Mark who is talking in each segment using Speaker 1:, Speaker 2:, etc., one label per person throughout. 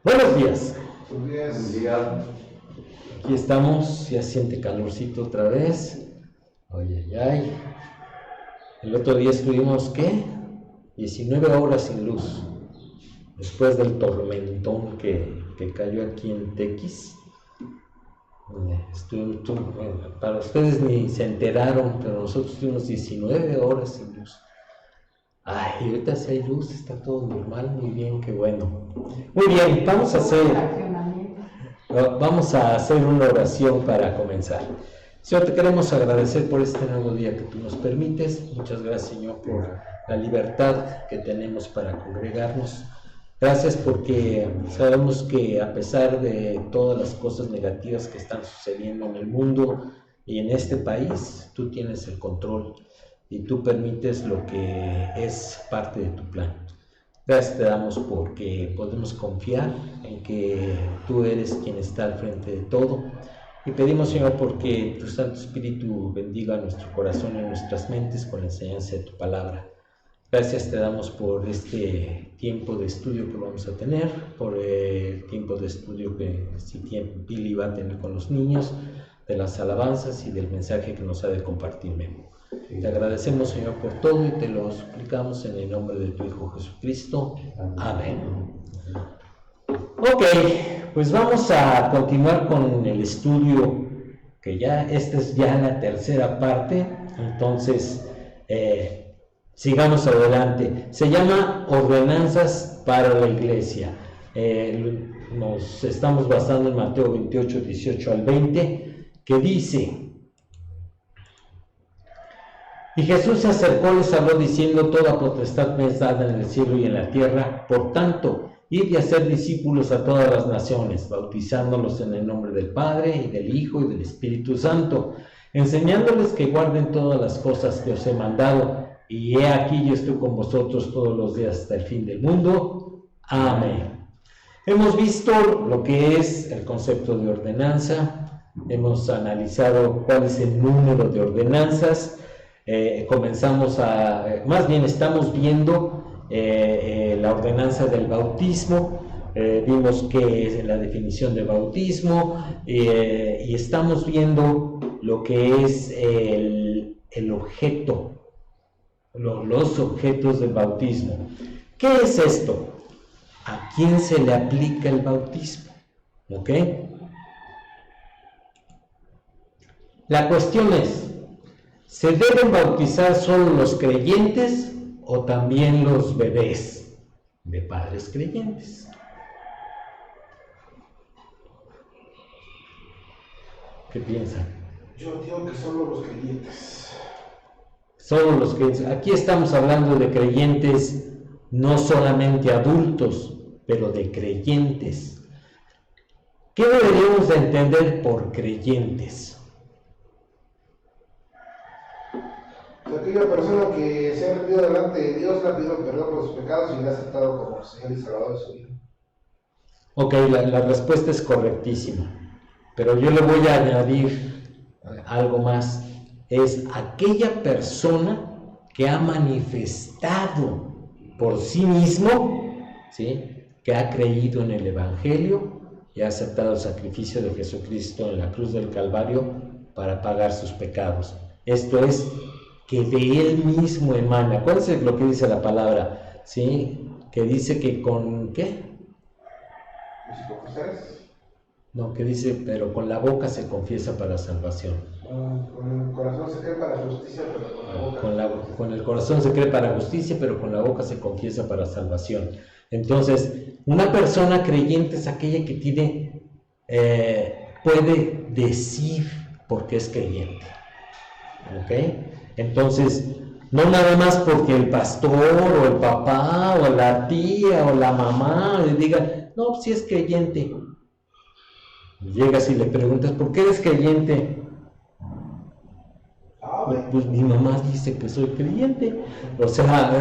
Speaker 1: Buenos días.
Speaker 2: Buenos días.
Speaker 3: Buen día.
Speaker 1: Aquí estamos, ya siente calorcito otra vez. Ay, ay, ay. El otro día estuvimos, ¿qué? 19 horas sin luz. Después del tormentón que cayó aquí en Tequis. Para ustedes ni se enteraron, pero nosotros estuvimos 19 horas sin luz. Ay, ahorita si hay luz, está todo normal, muy bien, qué bueno. Muy bien, vamos a hacer una oración para comenzar. Señor, te queremos agradecer por este nuevo día que tú nos permites. Muchas gracias, Señor, por la libertad que tenemos para congregarnos. Gracias porque sabemos que a pesar de todas las cosas negativas que están sucediendo en el mundo y en este país, tú tienes el control y tú permites lo que es parte de tu plan. Gracias te damos porque podemos confiar en que tú eres quien está al frente de todo. Y pedimos, Señor, porque tu Santo Espíritu bendiga nuestro corazón y nuestras mentes con la enseñanza de tu palabra. Gracias te damos por este tiempo de estudio que vamos a tener, por el tiempo de estudio que Pili va a tener con los niños, de las alabanzas y del mensaje que nos ha de compartir Memo. Te agradecemos, Señor, por todo y te lo suplicamos en el nombre de tu Hijo Jesucristo. Amén. Ok, pues vamos a continuar con el estudio, que ya esta es ya la tercera parte, entonces sigamos adelante. Se llama Ordenanzas para la Iglesia. Nos estamos basando en Mateo 28, 18 al 20, que dice: Y Jesús se acercó y les habló diciendo: Toda potestad me es dada en el cielo y en la tierra. Por tanto, id y hacer discípulos a todas las naciones, bautizándolos en el nombre del Padre, y del Hijo, y del Espíritu Santo, enseñándoles que guarden todas las cosas que os he mandado. Y he aquí, yo estoy con vosotros todos los días hasta el fin del mundo. Amén. Hemos visto lo que es el concepto de ordenanza. Hemos analizado cuál es el número de ordenanzas. Estamos viendo la ordenanza del bautismo, vimos que es la definición de bautismo, y estamos viendo lo que es el objeto, los objetos del bautismo. ¿Qué es esto? ¿A quién se le aplica el bautismo? ¿Ok? La cuestión es: ¿se deben bautizar solo los creyentes o también los bebés de padres creyentes? ¿Qué piensan?
Speaker 2: Yo digo que solo los creyentes.
Speaker 1: Solo los creyentes. Aquí estamos hablando de creyentes, no solamente adultos, pero de creyentes. ¿Qué deberíamos de entender por creyentes?
Speaker 2: Aquella persona que se ha rendido delante de Dios, le ha pedido perdón por sus pecados y le ha aceptado como Señor y Salvador de su vida. Ok,
Speaker 1: la respuesta es correctísima, pero yo le voy a añadir algo más. Es aquella persona que ha manifestado por sí mismo, ¿sí?, que ha creído en el Evangelio y ha aceptado el sacrificio de Jesucristo en la cruz del Calvario para pagar sus pecados. Esto es, que de él mismo emana. ¿Cuál es lo que dice la palabra? ¿Sí? Que dice que con ¿qué? No, que dice, pero con la boca se confiesa para salvación.
Speaker 2: Con el corazón se cree para justicia, pero con la boca.
Speaker 1: Con el corazón se cree para justicia, pero con la boca se confiesa para salvación. Entonces, una persona creyente es aquella que puede decir por qué es creyente. ¿Ok? Entonces, no nada más porque el pastor o el papá o la tía o la mamá le diga: no, pues sí es creyente. Llegas y le preguntas: ¿por qué eres creyente? Pues mi mamá dice que soy creyente. O sea,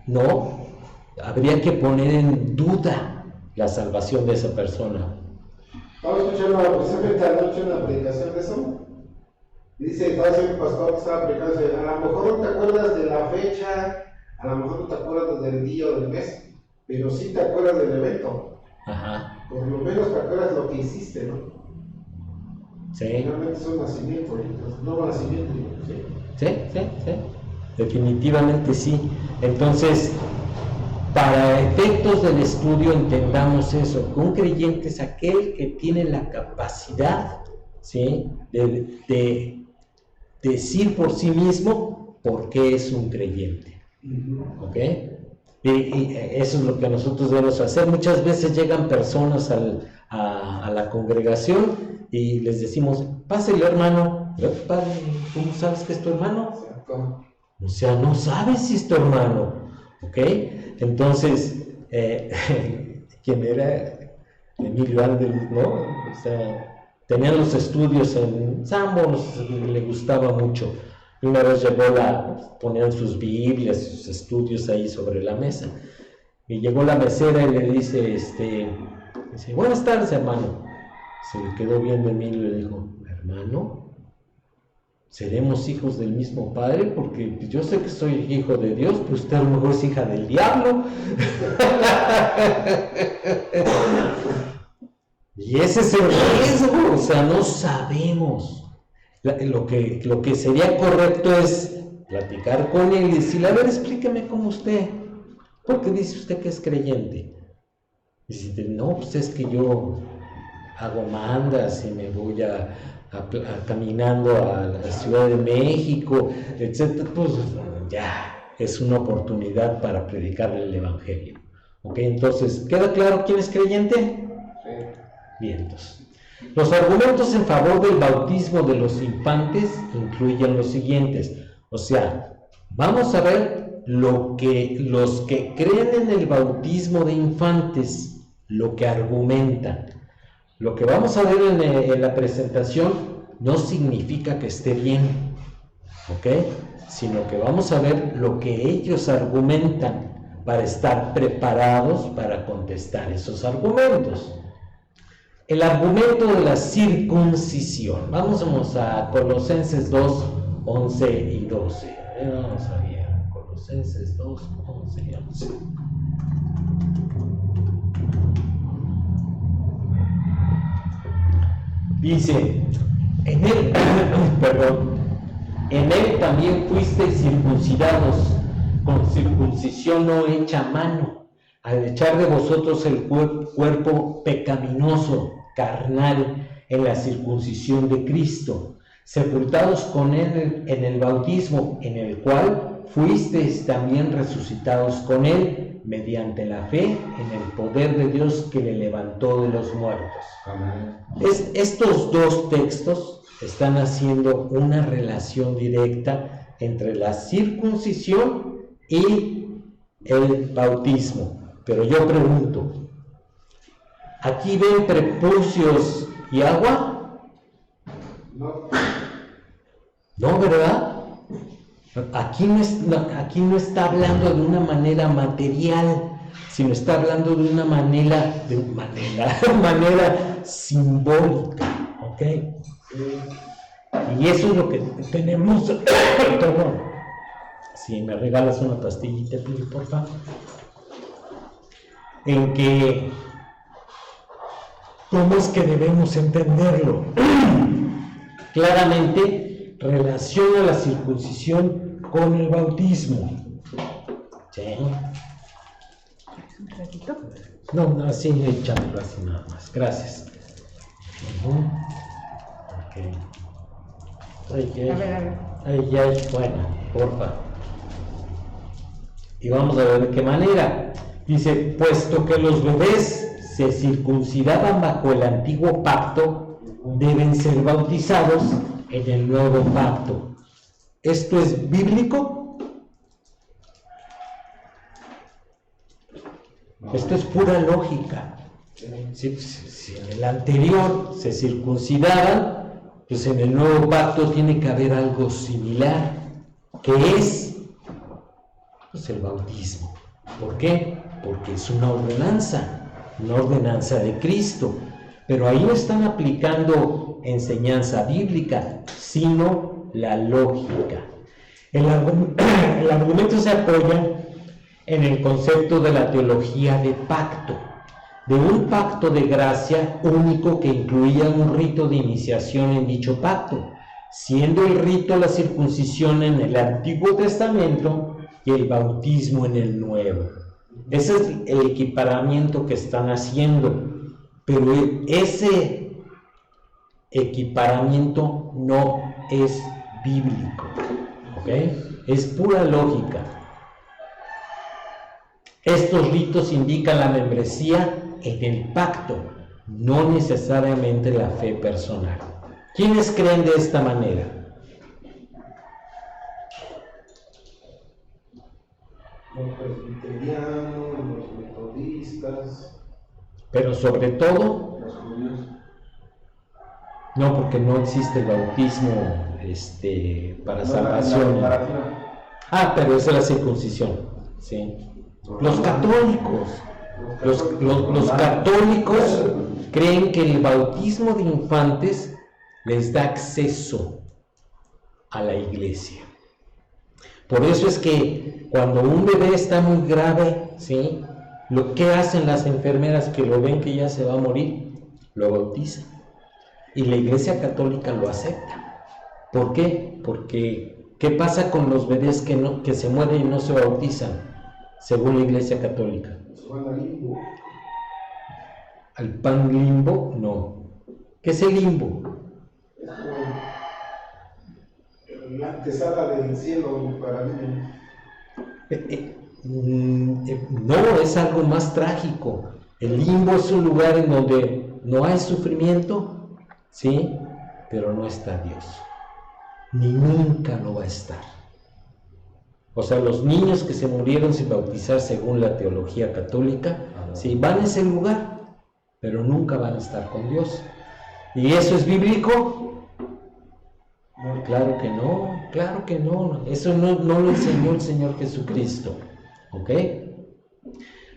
Speaker 1: no, habría que poner en duda la salvación de esa persona.
Speaker 2: Vamos a escuchar precisamente anoche una predicación de eso. Dice, estaba haciendo un pastor que estaba predicando, a lo mejor no te acuerdas de la fecha, a lo mejor no te acuerdas del día o del mes, pero sí te acuerdas del evento.
Speaker 1: Ajá.
Speaker 2: Por lo menos te acuerdas lo que hiciste, ¿no?
Speaker 1: Sí.
Speaker 2: Realmente es un nacimiento, no nacimiento, ¿sí?
Speaker 1: Sí. Definitivamente sí. Entonces, para efectos del estudio entendamos eso, que un creyente es aquel que tiene la capacidad, ¿sí?, de decir por sí mismo por qué es un creyente. ¿Ok? Y eso es lo que nosotros debemos hacer. Muchas veces llegan personas a la congregación y les decimos, pásele hermano. Padre, ¿cómo sabes que es tu hermano? O sea, no sabes si es tu hermano. ¿Ok? Entonces, ¿quién era? Emilio Andrés, ¿no? O sea, tenía los estudios en Samos, le gustaba mucho. Una vez llegó ponían sus Biblias, sus estudios ahí sobre la mesa. Y llegó la mesera y le dice, buenas tardes, hermano. Se le quedó viendo Emilio y le dijo, hermano, ¿seremos hijos del mismo padre? Porque yo sé que soy hijo de Dios, pero usted a lo mejor es hija del diablo. Y ese es el riesgo, o sea, no sabemos. Lo que sería correcto es platicar con él y decirle, a ver, explíqueme cómo usted, ¿por qué dice usted que es creyente? Y dice, no, pues es que yo hago mandas y me voy caminando a la Ciudad de México, etc. Pues ya, es una oportunidad para predicarle el Evangelio. ¿Ok? Entonces, ¿queda claro quién es creyente?
Speaker 2: Sí.
Speaker 1: Bien, entonces. Los argumentos en favor del bautismo de los infantes incluyen los siguientes. O sea, vamos a ver los que creen en el bautismo de infantes, lo que argumentan. Lo que vamos a ver en la presentación no significa que esté bien, ¿ok? Sino que vamos a ver lo que ellos argumentan para estar preparados para contestar esos argumentos. El argumento de la circuncisión. Vamos a Colosenses 2, 11 y 12. Vamos a ver, Colosenses 2, 11 y 11. Dice, en él también fuisteis circuncidados, con circuncisión no hecha a mano, al echar de vosotros el cuerpo pecaminoso, carnal, en la circuncisión de Cristo, sepultados con él en el bautismo, en el cual fuisteis también resucitados con él, mediante la fe en el poder de Dios que le levantó de los muertos.
Speaker 2: Amén.
Speaker 1: Estos dos textos están haciendo una relación directa entre la circuncisión y el bautismo. Pero yo pregunto, ¿aquí ven prepucios y agua?
Speaker 2: No.
Speaker 1: No, ¿verdad? Aquí no está hablando de una manera material, sino está hablando de una manera simbólica, ¿ok? Y eso es lo que tenemos. Perdón. Si me regalas una pastillita, por favor. En que, ¿cómo es que debemos entenderlo? Claramente relaciona la circuncisión con el bautismo. ¿Sí?
Speaker 3: ¿Un ratito?
Speaker 1: No, así echándolo así nada más. Gracias. Okay.
Speaker 3: A ver.
Speaker 1: Bueno, porfa. Y vamos a ver de qué manera. Dice, puesto que los bebés se circuncidaban bajo el antiguo pacto, deben ser bautizados en el nuevo pacto. ¿Esto es bíblico? Esto es pura lógica. Si en el anterior se circuncidaban, pues en el nuevo pacto tiene que haber algo similar, que es pues el bautismo. ¿Por qué? Porque es una ordenanza de Cristo. Pero ahí no están aplicando enseñanza bíblica, sino la lógica. El argumento se apoya en el concepto de la teología de pacto. de un pacto de gracia único que incluía un rito de iniciación en dicho pacto, siendo el rito la circuncisión en el Antiguo Testamento y el bautismo en el Nuevo. Ese es el equiparamiento que están haciendo, pero ese equiparamiento no es bíblico, ¿ok? Es pura lógica. Estos ritos indican la membresía en el pacto, no necesariamente la fe personal. ¿Quiénes creen de esta manera?
Speaker 2: Los presbiterianos, los metodistas.
Speaker 1: Pero sobre todo,
Speaker 2: Los judíos.
Speaker 1: no, porque no existe el bautismo para salvación. Ah, pero esa es la circuncisión, ¿sí? Los católicos creen que el bautismo de infantes les da acceso a la iglesia. Por eso es que cuando un bebé está muy grave, ¿sí?, lo que hacen las enfermeras que lo ven que ya se va a morir, lo bautizan. Y la Iglesia Católica lo acepta. ¿Por qué? Porque ¿qué pasa con los bebés que se mueren y no se bautizan? Según la Iglesia Católica.
Speaker 2: Se van al limbo.
Speaker 1: ¿Al pan limbo? No. ¿Qué es el limbo?
Speaker 2: Es como la antesala del cielo para niños.
Speaker 1: No, es algo más trágico. El limbo es un lugar en donde no hay sufrimiento, ¿sí?, pero no está Dios. Ni nunca lo va a estar. O sea, los niños que se murieron sin bautizar según la teología católica, sí, van a ese lugar, pero nunca van a estar con Dios. ¿Y eso es bíblico? Claro que no, claro que no. Eso no lo enseñó el Señor Jesucristo, ¿ok?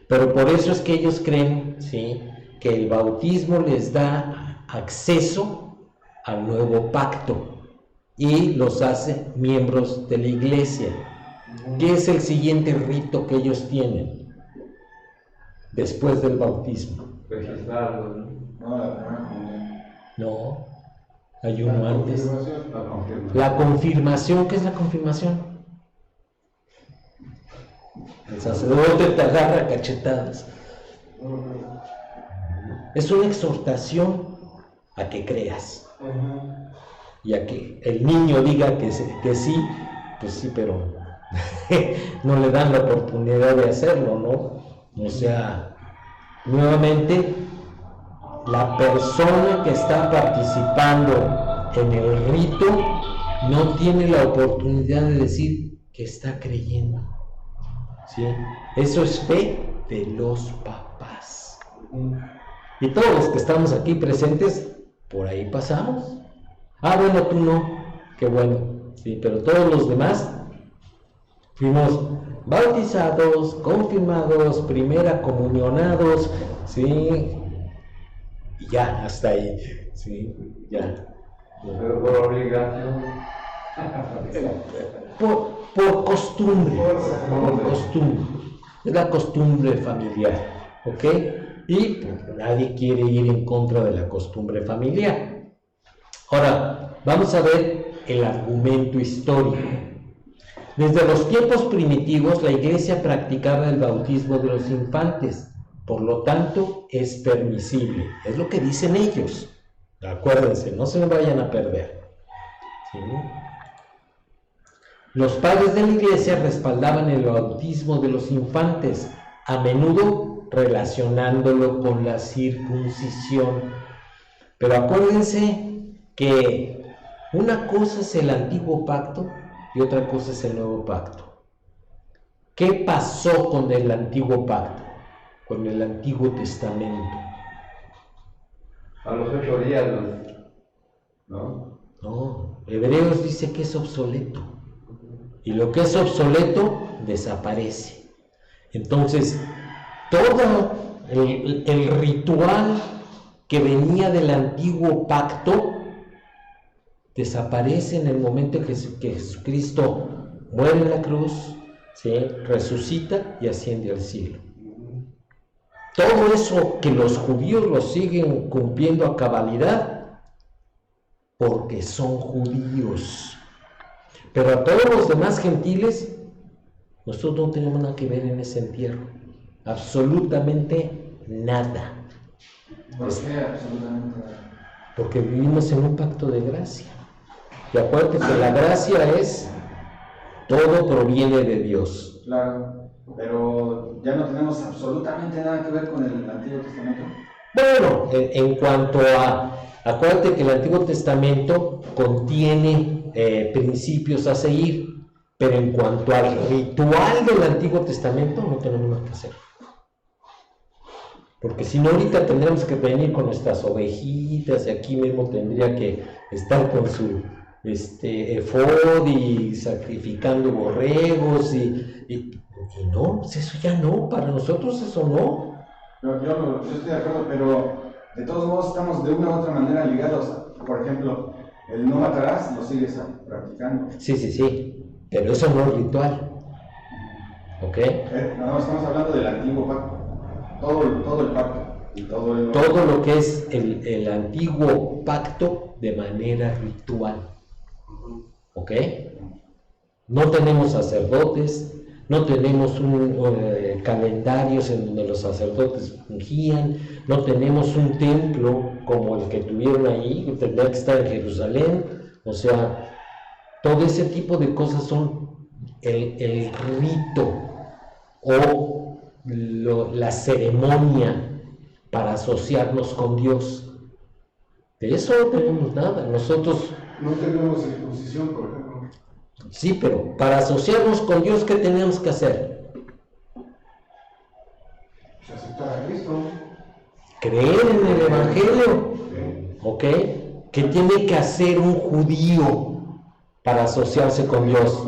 Speaker 1: Pero por eso es que ellos creen, ¿sí?, que el bautismo les da acceso al nuevo pacto y los hace miembros de la iglesia. ¿Qué es el siguiente rito que ellos tienen después del bautismo?
Speaker 4: Registrarlo,
Speaker 1: No, hay uno antes.
Speaker 4: la confirmación.
Speaker 1: La confirmación. ¿Qué es la confirmación? El sacerdote te agarra a cachetadas. Es una exhortación a que creas y a que el niño diga que sí, pues sí, pero no le dan la oportunidad de hacerlo, ¿no? O sea, nuevamente, la persona que está participando en el rito no tiene la oportunidad de decir que está creyendo, ¿sí? Eso es fe de los papás. Y todos los que estamos aquí presentes, por ahí pasamos. Ah, bueno, tú no, qué bueno, sí, pero todos los demás fuimos bautizados, confirmados, primera comunionados, sí, y ya, hasta ahí, sí, ya.
Speaker 4: Pero por obligación.
Speaker 1: Por costumbre, es la costumbre familiar, ¿ok? Y pues, nadie quiere ir en contra de la costumbre familiar. Ahora, vamos a ver el argumento histórico. Desde los tiempos primitivos, la iglesia practicaba el bautismo de los infantes, por lo tanto, es permisible. Es lo que dicen ellos. Acuérdense, no se me vayan a perder. ¿Sí? Los padres de la iglesia respaldaban el bautismo de los infantes, a menudo relacionándolo con la circuncisión. Pero acuérdense que una cosa es el antiguo pacto y otra cosa es el nuevo pacto. ¿Qué pasó con el antiguo pacto? Con el Antiguo Testamento.
Speaker 4: A los 8 días, ¿no?
Speaker 1: No, Hebreos dice que es obsoleto. Y lo que es obsoleto desaparece. Entonces, todo el ritual que venía del antiguo pacto desaparece en el momento que Jesucristo muere en la cruz, ¿sí?, resucita y asciende al cielo. todo eso que los judíos lo siguen cumpliendo a cabalidad, porque son judíos. Pero a todos los demás gentiles, nosotros no tenemos nada que ver en ese entierro. Absolutamente nada.
Speaker 5: ¿Por qué absolutamente nada?
Speaker 1: Porque vivimos en un pacto de gracia. Y acuérdate que la gracia es, todo proviene de Dios.
Speaker 5: Claro, pero ya no tenemos absolutamente nada que ver con el Antiguo Testamento.
Speaker 1: Bueno, en cuanto a, acuérdate que el Antiguo Testamento contiene principios a seguir, pero en cuanto al ritual del Antiguo Testamento no tenemos nada que hacer. Porque si no, ahorita tendríamos que venir con nuestras ovejitas y aquí mismo tendría que estar con su efod y sacrificando borregos y no, pues eso ya no, para nosotros eso no.
Speaker 5: Yo estoy de acuerdo, pero de todos modos estamos de una u otra manera ligados. Por ejemplo, el no matarás lo sigues practicando.
Speaker 1: Sí, pero eso no es ritual. ¿Ok?
Speaker 5: No, estamos hablando del antiguo pacto. Todo el pacto. Y
Speaker 1: todo lo que es el antiguo pacto de manera ritual. ¿Ok? No tenemos sacerdotes, no tenemos calendarios en donde los sacerdotes fungían, no tenemos un templo como el que tuvieron ahí, que tendría que estar en Jerusalén. O sea, todo ese tipo de cosas son el rito o la ceremonia para asociarnos con Dios. De eso no tenemos nada. Nosotros
Speaker 2: No tenemos circuncisión, por ejemplo.
Speaker 1: sí, pero para asociarnos con Dios, ¿qué tenemos que hacer?
Speaker 2: Pues aceptar a Cristo.
Speaker 1: Creer en el Evangelio. ¿Ok? ¿Qué tiene que hacer un judío para asociarse con Dios?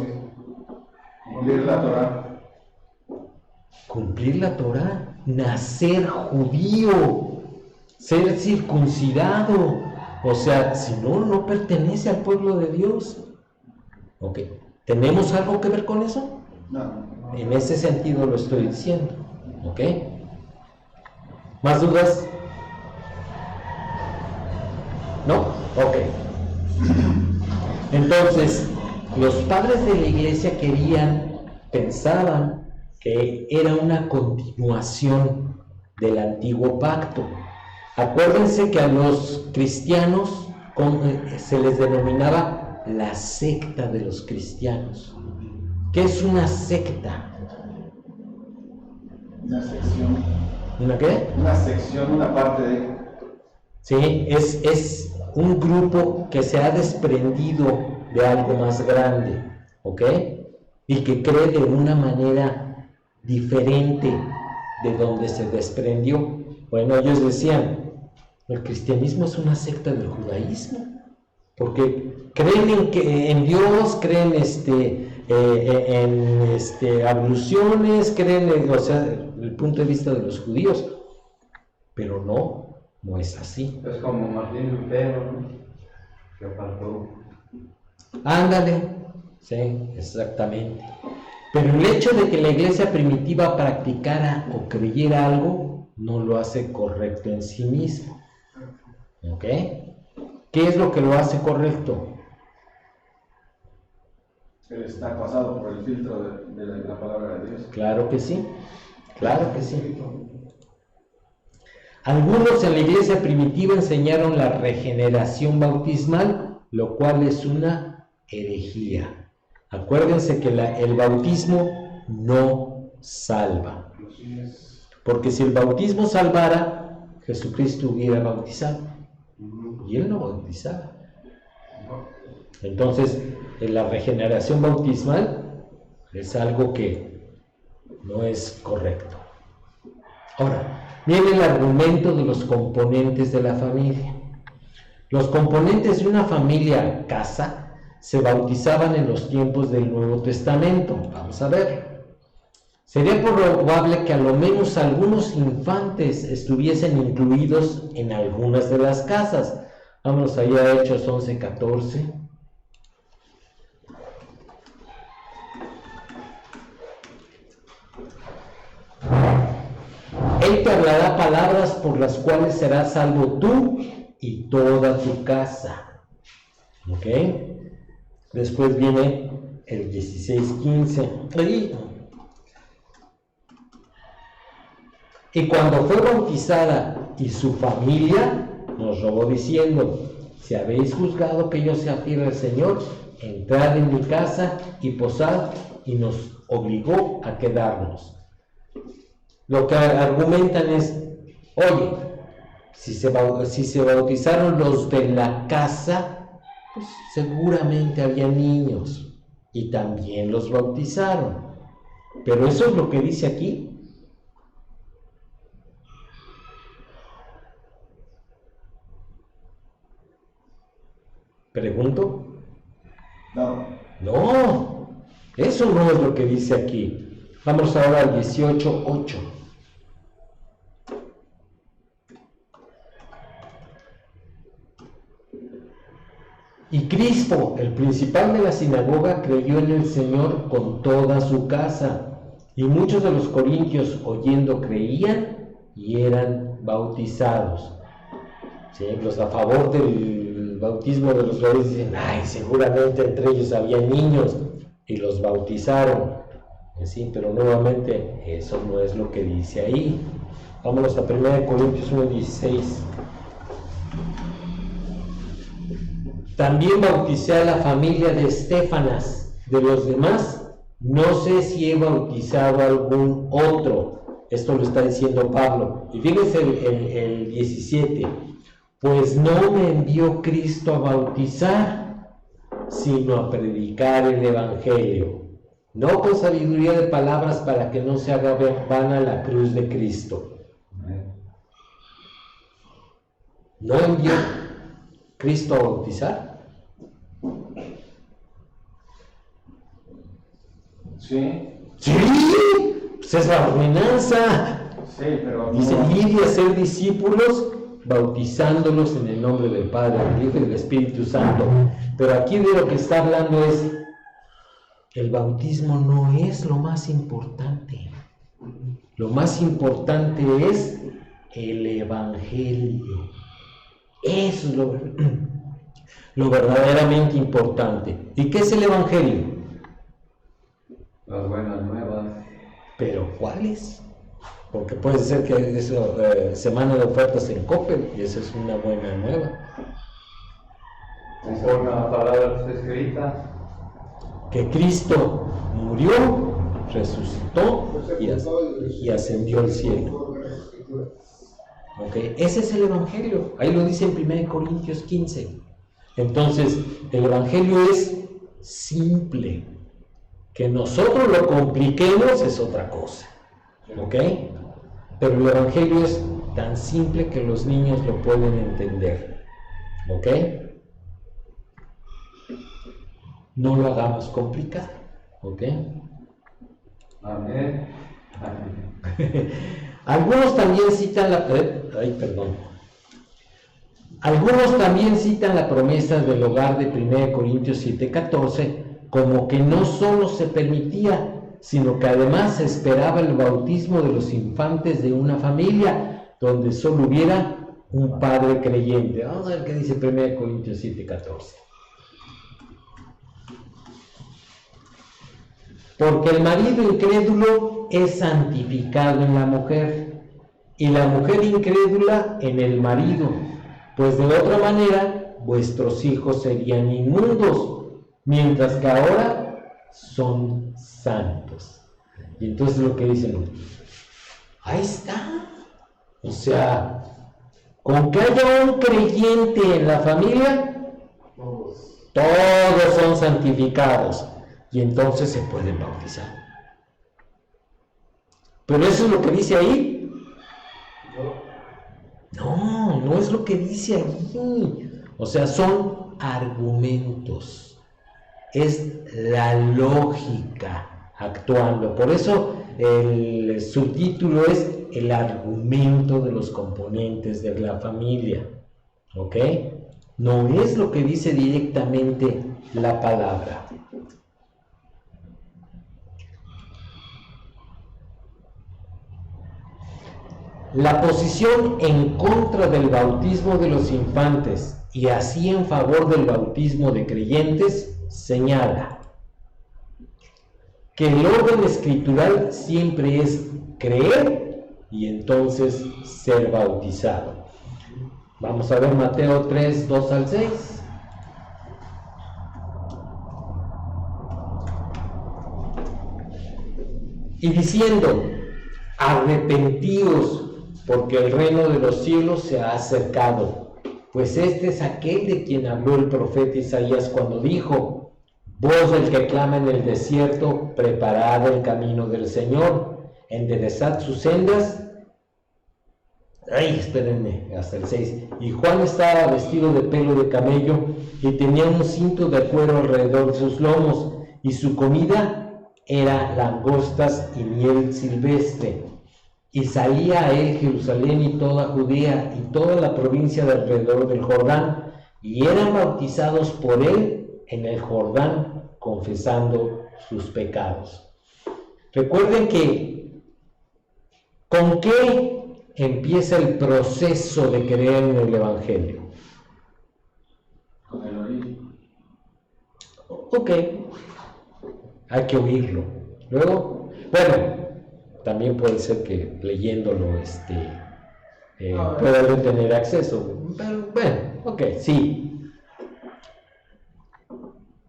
Speaker 5: cumplir la Torah.
Speaker 1: Cumplir la Torah, nacer judío, ser circuncidado. O sea, si no, no pertenece al pueblo de Dios. ¿Ok? ¿Tenemos algo que ver con eso?
Speaker 5: No.
Speaker 1: En ese sentido lo estoy diciendo. ¿Ok? ¿Más dudas? ¿No? Ok. Entonces, los padres de la iglesia pensaban que era una continuación del antiguo pacto. Acuérdense que a los cristianos se les denominaba la secta de los cristianos. ¿Qué es una secta?
Speaker 5: Una sección.
Speaker 1: ¿Una qué?
Speaker 5: Una sección, una parte de...
Speaker 1: Sí, es un grupo que se ha desprendido de algo más grande, ¿ok? Y que cree de una manera diferente de donde se desprendió. Bueno, ellos decían, el cristianismo es una secta del judaísmo, porque creen en Dios, creen en abluciones, creen o sea, el punto de vista de los judíos, pero no es así.
Speaker 4: Es como Martín Lutero, ¿no? Que apartó.
Speaker 1: Ándale, sí, exactamente. Pero el hecho de que la iglesia primitiva practicara o creyera algo, no lo hace correcto en sí mismo. ¿Ok? ¿Qué es lo que lo hace correcto?
Speaker 5: Él está pasado por el filtro de la palabra de Dios.
Speaker 1: Claro que sí, claro que sí. Algunos en la iglesia primitiva enseñaron la regeneración bautismal, lo cual es una herejía. Acuérdense que el bautismo no salva. Porque si el bautismo salvara, Jesucristo hubiera bautizado. Y él no bautizaba. Entonces, la regeneración bautismal es algo que no es correcto. Ahora, viene el argumento de los componentes de la familia. Los componentes de una familia casa se bautizaban en los tiempos del Nuevo Testamento. Vamos a ver. Sería probable que a lo menos algunos infantes estuviesen incluidos en algunas de las casas. Vamos allá a Hechos 11:14. Él te hablará palabras por las cuales serás salvo tú y toda tu casa. ¿Ok? Después viene el 16:15. Y cuando fue bautizada y su familia, nos rogó diciendo: si habéis juzgado que yo sea fiel al Señor, entrad en mi casa y posad, y nos obligó a quedarnos. Lo que argumentan es: oye, si se bautizaron los de la casa, pues seguramente había niños y también los bautizaron. Pero eso es lo que dice aquí. ¿Pregunto? No, eso no es lo que dice aquí. Vamos ahora al 18:8. Y Crispo, el principal de la sinagoga, creyó en el Señor con toda su casa. Y muchos de los corintios, oyendo, creían y eran bautizados. Sí, los a favor del bautismo de los reyes dicen: ay, seguramente entre ellos había niños y los bautizaron. Sí, pero nuevamente eso no es lo que dice ahí. Vámonos a 1 Corintios 1:16. También bauticé a la familia de Estéfanas. De los demás, no sé si he bautizado a algún otro. Esto lo está diciendo Pablo. Y fíjense el 17. Pues no me envió Cristo a bautizar, sino a predicar el Evangelio, no con sabiduría de palabras, para que no se haga vana la cruz de Cristo. ¿No envió Cristo a bautizar?
Speaker 5: Sí.
Speaker 1: ¡Sí! Pues es la ordenanza.
Speaker 5: Sí, pero
Speaker 1: Dice:
Speaker 5: no.
Speaker 1: ir y hacer discípulos, bautizándolos en el nombre del Padre, del Hijo y del Espíritu Santo. Pero aquí de lo que está hablando es: el bautismo no es lo más importante. Lo más importante es el Evangelio. Eso es lo verdaderamente importante. ¿Y qué es el Evangelio?
Speaker 4: Las buenas nuevas.
Speaker 1: ¿Pero cuáles? Porque puede ser que es semana de ofertas en Coppel, y esa es una buena nueva.
Speaker 4: Conforme a la palabra que está escrita.
Speaker 1: Que Cristo murió, resucitó y ascendió al cielo. ¿Okay? Ese es el Evangelio. Ahí lo dice en 1 Corintios 15. Entonces, el Evangelio es simple. Que nosotros lo compliquemos es otra cosa. ¿Ok? Pero el Evangelio es tan simple que los niños lo pueden entender. ¿Ok? No lo hagamos complicado. ¿Ok?
Speaker 4: Amén. Amén.
Speaker 1: Algunos también citan Algunos también citan la promesa del hogar de 1 Corintios 7:14 como que no solo se permitía, sino que además se esperaba el bautismo de los infantes de una familia donde solo hubiera un padre creyente. Vamos a ver qué dice 1 Corintios 7:14. Porque el marido incrédulo es santificado en la mujer, y la mujer incrédula en el marido, pues de otra manera vuestros hijos serían inmundos, mientras que ahora son santos. Y entonces lo que dicen: ahí está. O sea, con que haya un creyente en la familia, todos son santificados. Y entonces se pueden bautizar. ¿Pero eso es lo que dice ahí? No es lo que dice allí. O sea, son argumentos. Es la lógica actuando. Por eso el subtítulo es el argumento de los componentes de la familia. ¿Ok? No es lo que dice directamente la palabra. La posición en contra del bautismo de los infantes y así en favor del bautismo de creyentes señala que el orden escritural siempre es creer y entonces ser bautizado. Vamos a ver Mateo 3, 2 al 6. Y diciendo, arrepentíos, porque el reino de los cielos se ha acercado. Pues este es aquel de quien habló el profeta Isaías cuando dijo, voz del que clama en el desierto, preparad el camino del Señor, enderezad sus sendas. Ay, espérenme, hasta el 6. Y Juan estaba vestido de pelo de camello y tenía un cinto de cuero alrededor de sus lomos, y su comida era langostas y miel silvestre. Y salía a él Jerusalén y toda Judea y toda la provincia de alrededor del Jordán, y eran bautizados por él en el Jordán, confesando sus pecados. Recuerden que, ¿con qué empieza el proceso de creer en el Evangelio?
Speaker 5: Con el origen.
Speaker 1: Ok, hay que oírlo. Luego, bueno, también puede ser que leyéndolo pueda tener acceso. Pero bueno, ok, sí.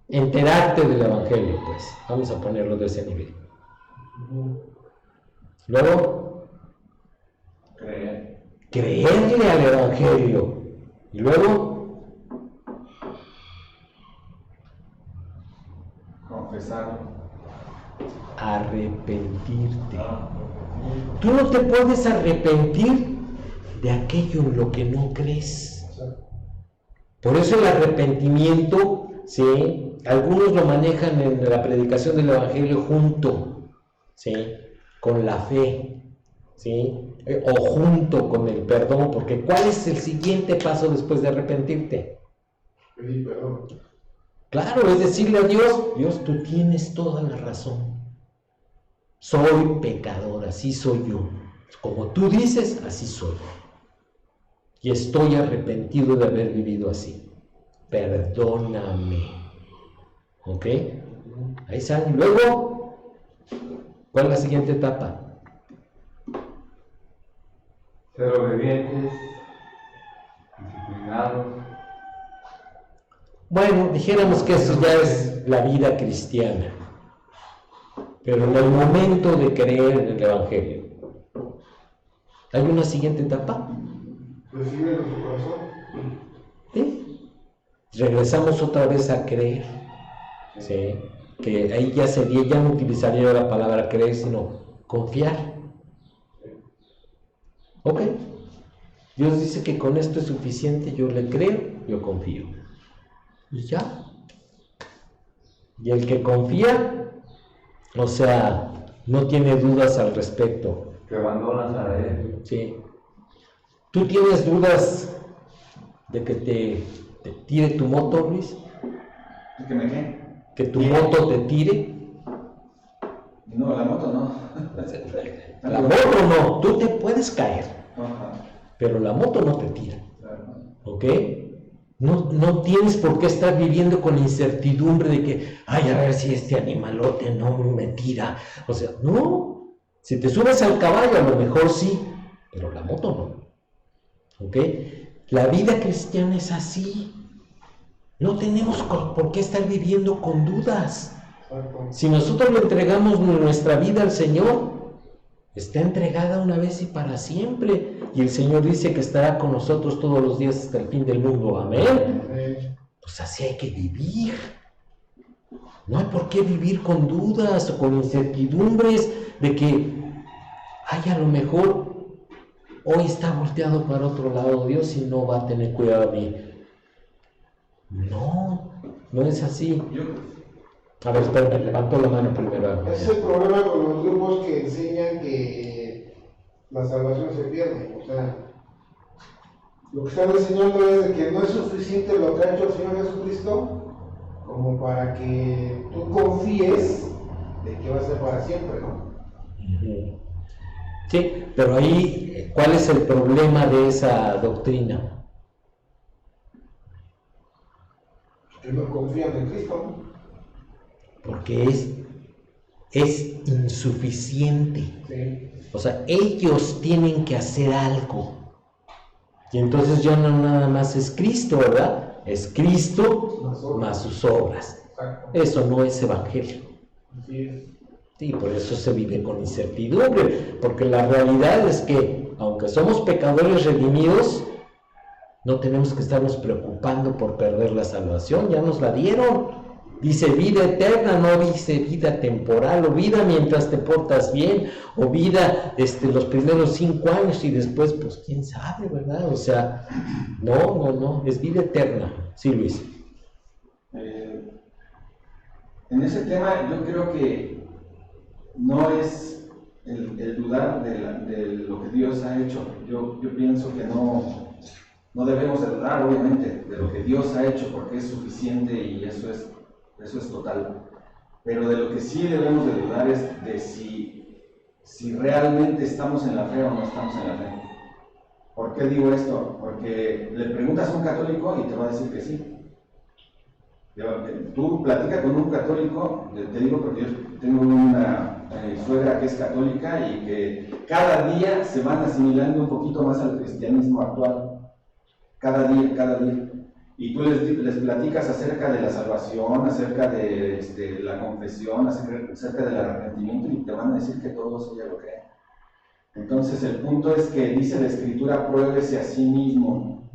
Speaker 1: Enterarte del Evangelio, pues. Vamos a ponerlo de ese nivel. Luego, creerle al Evangelio. Y luego,
Speaker 5: confesar.
Speaker 1: Arrepentirte. Tú no te puedes arrepentir de aquello en lo que no crees. Por eso el arrepentimiento, ¿sí? Algunos lo manejan en la predicación del Evangelio junto, ¿sí? Con la fe, ¿sí? O junto con el perdón, porque ¿cuál es el siguiente paso después de arrepentirte?
Speaker 2: Pedir perdón.
Speaker 1: Claro, es decirle a Dios, Dios, tú tienes toda la razón. Soy pecador, así soy yo. Como tú dices, así soy. Y estoy arrepentido de haber vivido así. Perdóname. ¿Ok? Ahí sale. Luego, ¿cuál es la siguiente etapa?
Speaker 4: Ser obedientes, disciplinados.
Speaker 1: Bueno, dijéramos que eso ya es la vida cristiana. Pero en el momento de creer en el Evangelio, ¿hay una siguiente etapa?
Speaker 2: Recibir en su corazón.
Speaker 1: ¿Sí? Regresamos otra vez a creer. ¿Sí? Que ahí ya sería, ya no utilizaría la palabra creer, sino confiar. Ok. Dios dice que con esto es suficiente, yo le creo, yo confío. Y ya. Y el que confía, o sea, no tiene dudas al respecto.
Speaker 4: Te abandonas a él.
Speaker 1: Sí. ¿Tú tienes dudas de que te tire tu moto, Luis?
Speaker 5: ¿Que me qué?
Speaker 1: ¿Que tu moto te tire?
Speaker 5: No, la moto no.
Speaker 1: La moto no, tú te puedes caer,
Speaker 5: Ajá.
Speaker 1: pero la moto no te tira.
Speaker 5: Claro.
Speaker 1: ¿Ok? No tienes por qué estar viviendo con incertidumbre de que, ay, a ver si este animalote no me tira. O sea, no. Si te subes al caballo, a lo mejor sí, pero la moto no. ¿Ok? La vida cristiana es así. No tenemos por qué estar viviendo con dudas. Si nosotros le entregamos nuestra vida al Señor, está entregada una vez y para siempre. Y el Señor dice que estará con nosotros todos los días hasta el fin del mundo. Amén. Pues así hay que vivir. No hay por qué vivir con dudas o con incertidumbres de que, ay, a lo mejor hoy está volteado para otro lado Dios y no va a tener cuidado de mí. No es así. A ver, espérame, levantó la mano primero.
Speaker 2: Ese es el problema con los grupos que enseñan que la salvación se pierde. O sea, lo que están enseñando es de que no es suficiente lo que ha hecho el Señor Jesucristo como para que tú confíes de que va a ser para siempre, ¿no?
Speaker 1: Sí, pero ahí, ¿cuál es el problema de esa doctrina?
Speaker 2: Que no confían en Cristo.
Speaker 1: Porque es insuficiente.
Speaker 2: Sí.
Speaker 1: O sea, ellos tienen que hacer algo. Y entonces ya no nada más es Cristo, ¿verdad? Es Cristo más sus obras.
Speaker 2: Exacto.
Speaker 1: Eso no es evangelio.
Speaker 2: Así es.
Speaker 1: Sí, por eso se vive con incertidumbre, porque la realidad es que, aunque somos pecadores redimidos, no tenemos que estarnos preocupando por perder la salvación, ya nos la dieron. Dice vida eterna, no dice vida temporal, o vida mientras te portas bien, o vida los primeros 5 años y después, pues quién sabe, ¿verdad? O sea, no, es vida eterna. Sí, Luis.
Speaker 5: En ese tema yo creo que no es el dudar de lo que Dios ha hecho. Yo pienso que no debemos de dudar, obviamente, de lo que Dios ha hecho, porque es suficiente y eso es total. Pero de lo que sí debemos de dudar es de si realmente estamos en la fe o no estamos en la fe. ¿Por qué digo esto? Porque le preguntas a un católico y te va a decir que sí. Tú platicas con un católico, te digo porque yo tengo una suegra que es católica y que cada día se van asimilando un poquito más al cristianismo actual. Cada día. Y tú les platicas acerca de la salvación, acerca de la confesión, acerca del arrepentimiento y te van a decir que todo eso ya lo creen. Entonces el punto es que dice la Escritura, pruébese a sí mismo.